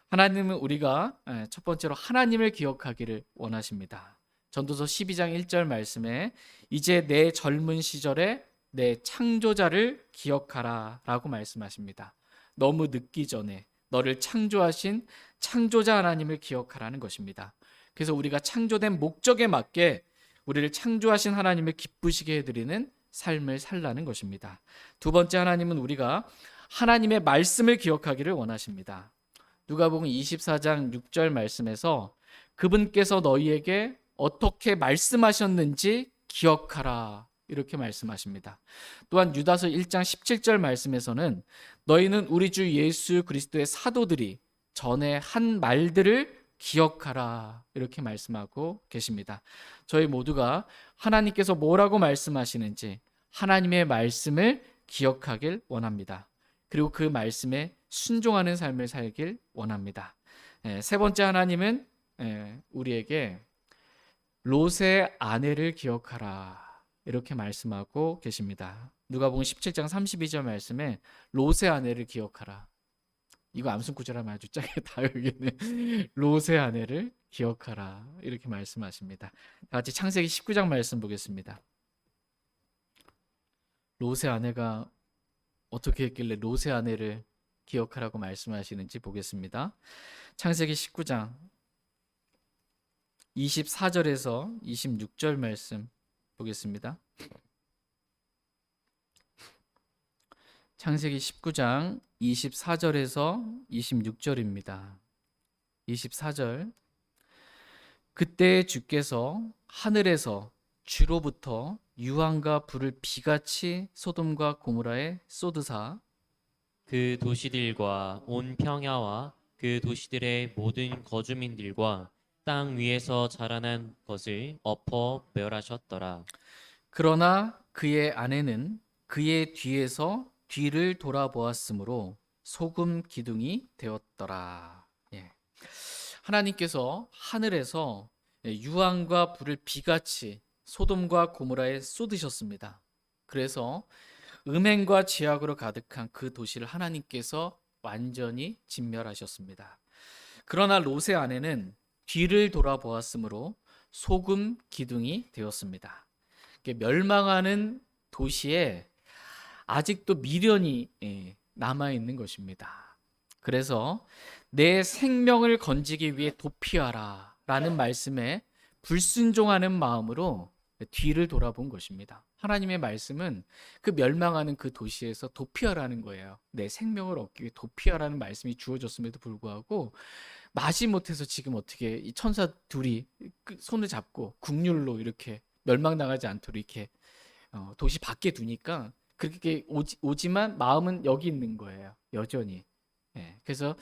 [SPEAKER 1] 하나님은 우리가 첫 번째로 하나님을 기억하기를 원하십니다. 전도서 12장 1절 말씀에 이제 내 젊은 시절에 내 창조자를 기억하라 라고 말씀하십니다. 너무 늦기 전에 너를 창조하신 창조자 하나님을 기억하라는 것입니다. 그래서 우리가 창조된 목적에 맞게 우리를 창조하신 하나님을 기쁘시게 해드리는 삶을 살라는 것입니다. 두 번째, 하나님은 우리가 하나님의 말씀을 기억하기를 원하십니다. 누가복음 24장 6절 말씀에서 그분께서 너희에게 어떻게 말씀하셨는지 기억하라 이렇게 말씀하십니다. 또한 유다서 1장 17절 말씀에서는 너희는 우리 주 예수 그리스도의 사도들이 전에 한 말들을 기억하라 이렇게 말씀하고 계십니다. 저희 모두가 하나님께서 뭐라고 말씀하시는지 하나님의 말씀을 기억하길 원합니다. 그리고 그 말씀에 순종하는 삶을 살길 원합니다. 세 번째, 하나님은 우리에게 롯의 아내를 기억하라 이렇게 말씀하고 계십니다. 누가복음 17장 32절 말씀에 롯의 아내를 기억하라. 이거 암송 구절하면 아주 짜게 다 여기는 롯의 아내를 기억하라 이렇게 말씀하십니다. 다 같이 창세기 19장 말씀 보겠습니다. 롯의 아내가 어떻게 했길래 롯의 아내를 기억하라고 말씀하시는지 보겠습니다. 창세기 19장 24절에서 26절 말씀 보겠습니다. 창세기 19장 24절에서 26절입니다. 24절 그때 주께서 하늘에서 주로부터 유황과 불을 비같이 소돔과 고모라에 쏟으사
[SPEAKER 2] 그 도시들과 온 평야와 그 도시들의 모든 거주민들과 땅 위에서 자라난 것을 엎어 멸하셨더라.
[SPEAKER 1] 그러나 그의 아내는 그의 뒤에서 뒤를 돌아보았으므로 소금 기둥이 되었더라. 예. 하나님께서 하늘에서 유황과 불을 비같이 소돔과 고모라에 쏟으셨습니다. 그래서 음행과 죄악으로 가득한 그 도시를 하나님께서 완전히 진멸하셨습니다. 그러나 롯의 아내는 뒤를 돌아보았으므로 소금 기둥이 되었습니다. 멸망하는 도시에 아직도 미련이 남아 있는 것입니다. 그래서 내 생명을 건지기 위해 도피하라 라는 말씀에 불순종하는 마음으로 뒤를 돌아본 것입니다. 하나님의 말씀은 그 멸망하는 그 도시에서 도피하라는 거예요. 내 생명을 얻기 위해 도피하라는 말씀이 주어졌음에도 불구하고 마지못해서 지금 어떻게 이 천사 둘이 손을 잡고 국률로 이렇게 멸망당하지 않도록 이렇게 도시 밖에 두니까 그렇게 오지만 마음은 여기 있는 거예요. 여전히. 예, 그래서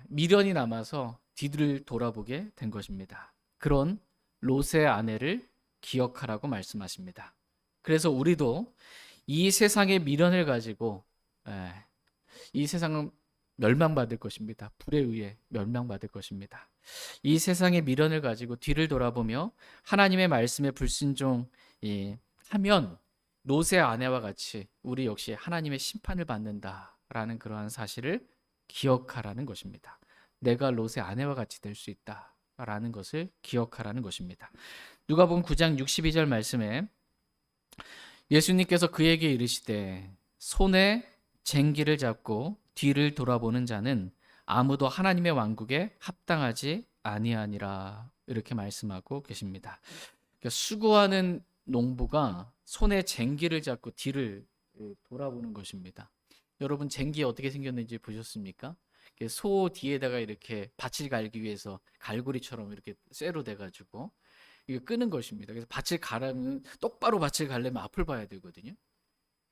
[SPEAKER 1] 미련이 남아서 뒤를 돌아보게 된 것입니다. 그런 롯의 아내를 기억하라고 말씀하십니다. 그래서 우리도 이 세상의 미련을 가지고 이 세상은 멸망받을 것입니다. 불에 의해 멸망받을 것입니다. 이 세상의 미련을 가지고 뒤를 돌아보며 하나님의 말씀에 불순종하면 롯의 아내와 같이 우리 역시 하나님의 심판을 받는다라는 그러한 사실을 기억하라는 것입니다. 내가 롯의 아내와 같이 될 수 있다라는 것을 기억하라는 것입니다. 누가복음 9장 62절 말씀에 예수님께서 그에게 이르시되 손에 쟁기를 잡고 뒤를 돌아보는 자는 아무도 하나님의 왕국에 합당하지 아니하니라 이렇게 말씀하고 계십니다. 그러니까 수고하는 농부가 손에 쟁기를 잡고 뒤를 돌아보는 것입니다. 여러분 쟁기 어떻게 생겼는지 보셨습니까? 소 뒤에다가 이렇게 밭을 갈기 위해서 갈고리처럼 이렇게 쇠로 돼가지고 이거 끄는 것입니다. 그래서 밭을 가려면 똑바로 밭을 가려면 앞을 봐야 되거든요.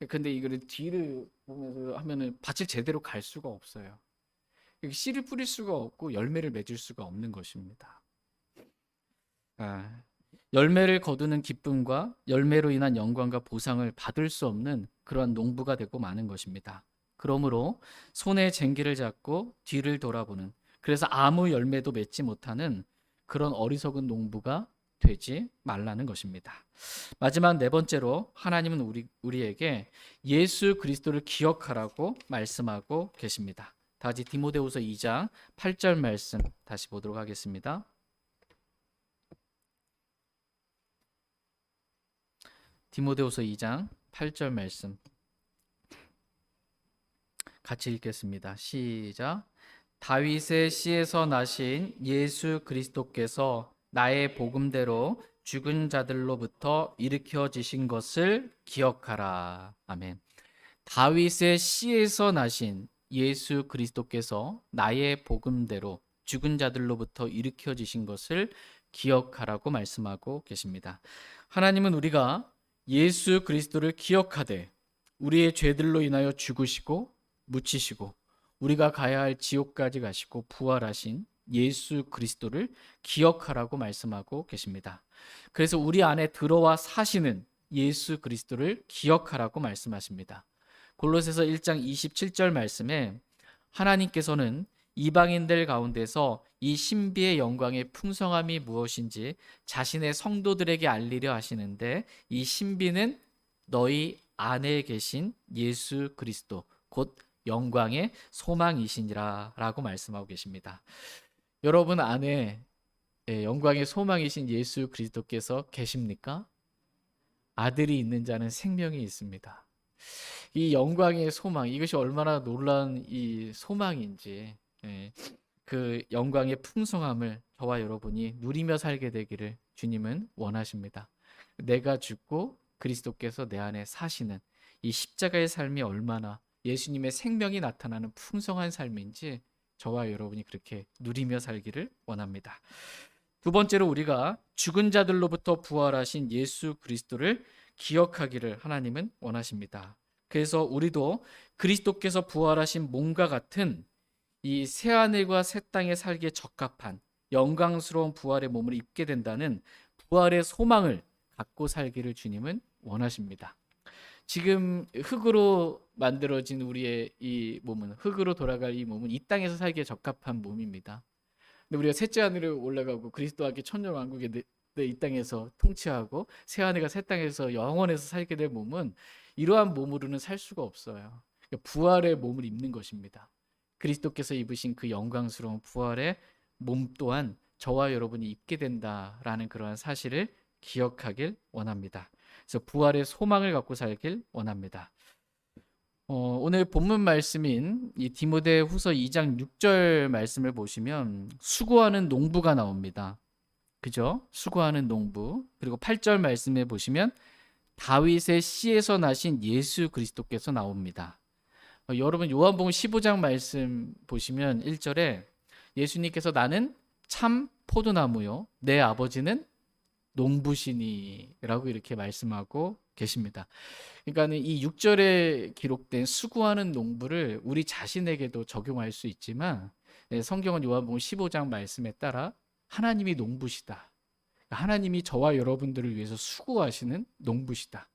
[SPEAKER 1] 근데 이거를 뒤를 보면서 하면은 밭을 제대로 갈 수가 없어요. 씨를 뿌릴 수가 없고 열매를 맺을 수가 없는 것입니다. 열매를 거두는 기쁨과 열매로 인한 영광과 보상을 받을 수 없는 그러한 농부가 되고 마는 것입니다. 그러므로 손에 쟁기를 잡고 뒤를 돌아보는, 그래서 아무 열매도 맺지 못하는 그런 어리석은 농부가 되지 말라는 것입니다. 마지막 네 번째로 하나님은 우리에게 예수 그리스도를 기억하라고 말씀하고 계십니다. 다 같이 디모데후서 2장 8절 말씀 다시 보도록 하겠습니다. 디모데후서 2장 8절 말씀 같이 읽겠습니다. 시작. 다윗의 씨에서 나신 예수 그리스도께서 나의 복음대로 죽은 자들로부터 일으켜지신 것을 기억하라. 아멘. 다윗의 씨에서 나신 예수 그리스도께서 나의 복음대로 죽은 자들로부터 일으켜지신 것을 기억하라고 말씀하고 계십니다. 하나님은 우리가 예수 그리스도를 기억하되 우리의 죄들로 인하여 죽으시고 묻히시고 우리가 가야 할 지옥까지 가시고 부활하신 예수 그리스도를 기억하라고 말씀하고 계십니다. 그래서 우리 안에 들어와 사시는 예수 그리스도를 기억하라고 말씀하십니다. 골로새서 1장 27절 말씀에 하나님께서는 이방인들 가운데서 이 신비의 영광의 풍성함이 무엇인지 자신의 성도들에게 알리려 하시는데 이 신비는 너희 안에 계신 예수 그리스도 곧 영광의 소망이시니라 라고 말씀하고 계십니다. 여러분 안에 영광의 소망이신 예수 그리스도께서 계십니까? 아들이 있는 자는 생명이 있습니다. 이 영광의 소망, 이것이 얼마나 놀라운 이 소망인지, 그 영광의 풍성함을 저와 여러분이 누리며 살게 되기를 주님은 원하십니다. 내가 죽고 그리스도께서 내 안에 사시는 이 십자가의 삶이 얼마나 예수님의 생명이 나타나는 풍성한 삶인지 저와 여러분이 그렇게 누리며 살기를 원합니다. 두 번째로 우리가 죽은 자들로부터 부활하신 예수 그리스도를 기억하기를 하나님은 원하십니다. 그래서 우리도 그리스도께서 부활하신 몸과 같은 이 새하늘과 새 땅에 살기에 적합한 영광스러운 부활의 몸을 입게 된다는 부활의 소망을 갖고 살기를 주님은 원하십니다. 지금 흙으로 만들어진 우리의 이 몸은, 흙으로 돌아갈 이 몸은 이 땅에서 살기에 적합한 몸입니다. 근데 우리가 셋째 하늘에 올라가고 그리스도와 함께 천년왕국에 이 땅에서 통치하고 새 하늘과 새 땅에서 영원해서 살게 될 몸은 이러한 몸으로는 살 수가 없어요. 그러니까 부활의 몸을 입는 것입니다. 그리스도께서 입으신 그 영광스러운 부활의 몸 또한 저와 여러분이 입게 된다라는 그러한 사실을 기억하길 원합니다. 그래서 부활의 소망을 갖고 살길 원합니다. 오늘 본문 말씀인 이 디모데후서 2장 6절 말씀을 보시면 수고하는 농부가 나옵니다. 그죠? 수고하는 농부. 그리고 8절 말씀에 보시면 다윗의 씨에서 나신 예수 그리스도께서 나옵니다. 여러분 요한복음 15장 말씀 보시면 1절에 예수님께서 나는 참 포도나무요 내 아버지는 농부시니라고 이렇게 말씀하고 계십니다. 그러니까 이 6절에 기록된 수고하는 농부를 우리 자신에게도 적용할 수 있지만 성경은 요한복음 15장 말씀에 따라 하나님이 농부시다. 하나님이 저와 여러분들을 위해서 수고하시는 농부시다.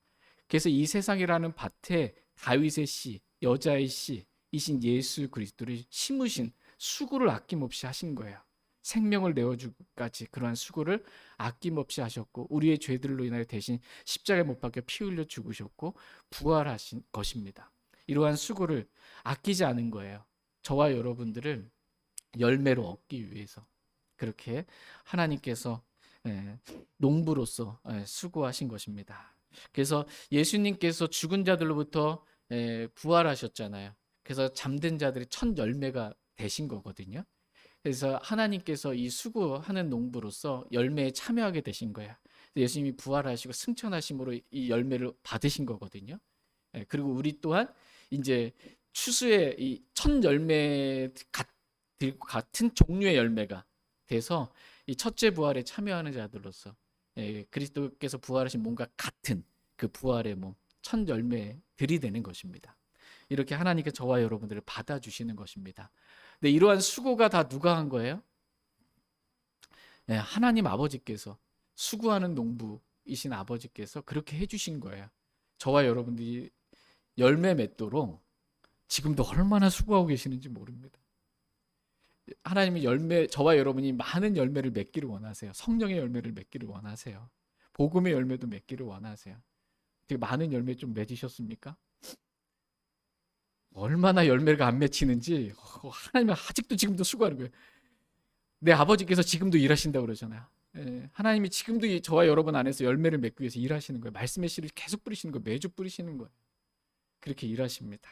[SPEAKER 1] 그래서 이 세상이라는 밭에 다윗의 씨, 여자의 씨이신 예수 그리스도를 심으신 수고를 아낌없이 하신 거예요. 생명을 내어주기까지 그러한 수고를 아낌없이 하셨고 우리의 죄들로 인하여 대신 십자가에 못 박혀 피 흘려 죽으셨고 부활하신 것입니다. 이러한 수고를 아끼지 않은 거예요. 저와 여러분들을 열매로 얻기 위해서 그렇게 하나님께서 농부로서 수고하신 것입니다. 그래서 예수님께서 죽은 자들로부터 부활하셨잖아요. 그래서 잠든 자들이 첫 열매가 되신 거거든요. 그래서 하나님께서 이 수고하는 농부로서 열매에 참여하게 되신 거예요. 예수님이 부활하시고 승천하심으로 이 열매를 받으신 거거든요. 그리고 우리 또한 이제 추수의 이 첫 열매 같은 종류의 열매가 돼서 이 첫째 부활에 참여하는 자들로서 그리스도께서 부활하신 몸과 같은 그 부활의 몸, 첫 열매들이 되는 것입니다. 이렇게 하나님께서 저와 여러분들을 받아주시는 것입니다. 근데 이러한 수고가 다 누가 한 거예요? 하나님 아버지께서 수고하는 농부이신 아버지께서 그렇게 해주신 거예요. 저와 여러분들이 열매 맺도록 지금도 얼마나 수고하고 계시는지 모릅니다. 하나님이 저와 여러분이 많은 열매를 맺기를 원하세요. 성령의 열매를 맺기를 원하세요. 복음의 열매도 맺기를 원하세요. 되게 많은 열매 좀 맺으셨습니까? 얼마나 열매가 안 맺히는지 하나님은 아직도 지금도 수고하는 거예요. 내 아버지께서 지금도 일하신다고 그러잖아요. 하나님이 지금도 저와 여러분 안에서 열매를 맺기 위해서 일하시는 거예요. 말씀의 씨를 계속 뿌리시는 거예요. 매주 뿌리시는 거예요. 그렇게 일하십니다.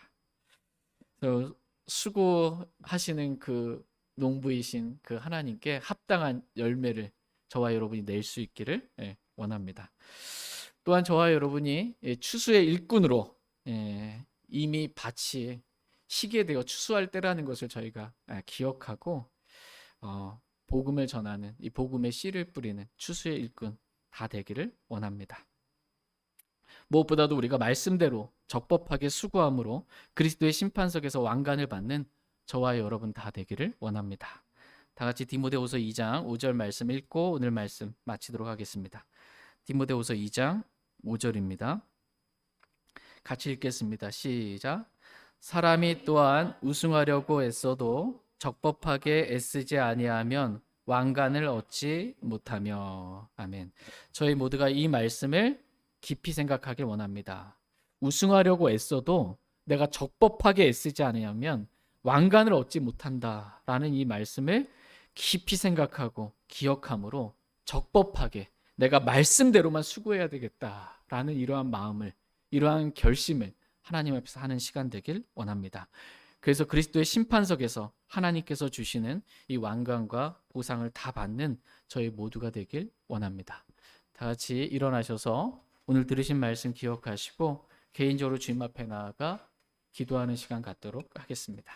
[SPEAKER 1] 그래서 수고하시는 그 농부이신 그 하나님께 합당한 열매를 저와 여러분이 낼 수 있기를 원합니다. 또한 저와 여러분이 추수의 일꾼으로 이미 밭이 시게 되어 추수할 때라는 것을 저희가 기억하고 복음을 전하는 이 복음의 씨를 뿌리는 추수의 일꾼 다 되기를 원합니다. 무엇보다도 우리가 말씀대로 적법하게 수고함으로 그리스도의 심판석에서 왕관을 받는 저와 여러분 다 되기를 원합니다. 다 같이 디모데후서 2장 5절 말씀 읽고 오늘 말씀 마치도록 하겠습니다. 디모데후서 2장 5절입니다. 같이 읽겠습니다. 시작. 사람이 또한 우승하려고 애써도 적법하게 애쓰지 아니하면 왕관을 얻지 못하며. 아멘. 저희 모두가 이 말씀을 깊이 생각하길 원합니다. 우승하려고 애써도 내가 적법하게 애쓰지 않으면 왕관을 얻지 못한다라는 이 말씀을 깊이 생각하고 기억함으로 적법하게 내가 말씀대로만 수고해야 되겠다라는 이러한 마음을, 이러한 결심을 하나님 앞에서 하는 시간 되길 원합니다. 그래서 그리스도의 심판석에서 하나님께서 주시는 이 왕관과 보상을 다 받는 저희 모두가 되길 원합니다. 다 같이 일어나셔서 오늘 들으신 말씀 기억하시고 개인적으로 주님 앞에 나아가 기도하는 시간 갖도록 하겠습니다.